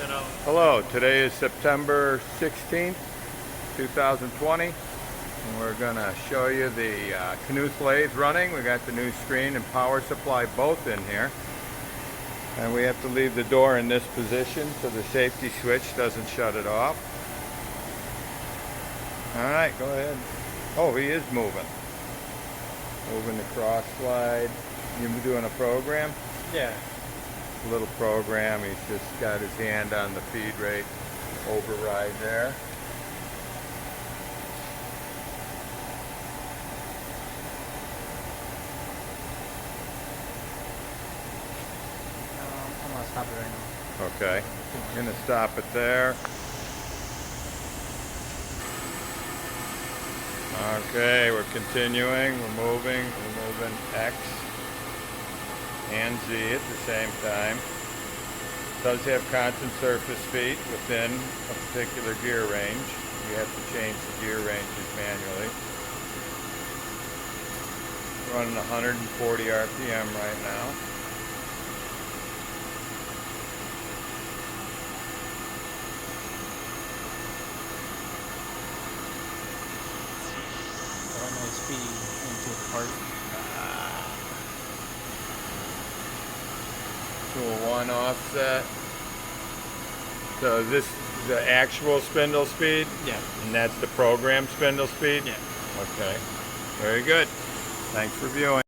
Hello, today is September 16th, 2020, and we're going to show you the Knuth lathe running. We got the new screen and power supply both in here. And we have to leave the door in this position so the safety switch doesn't shut it off. Alright, go ahead. Oh, he is moving. Moving the cross slide. You doing a program? Yeah. Little program. He's just got his hand on the feed rate override there. I'm gonna stop it right now. Okay, I'm gonna stop it there. Okay, we're continuing. We're moving X and Z at the same time. It does have constant surface feet within a particular gear range. You have to change the gear ranges manually. Running 140 RPM right now. I don't know it's feeding into a part. To a 1 offset. So this is the actual spindle speed? Yeah. And that's the program spindle speed? Yeah. Okay. Very good. Thanks for viewing.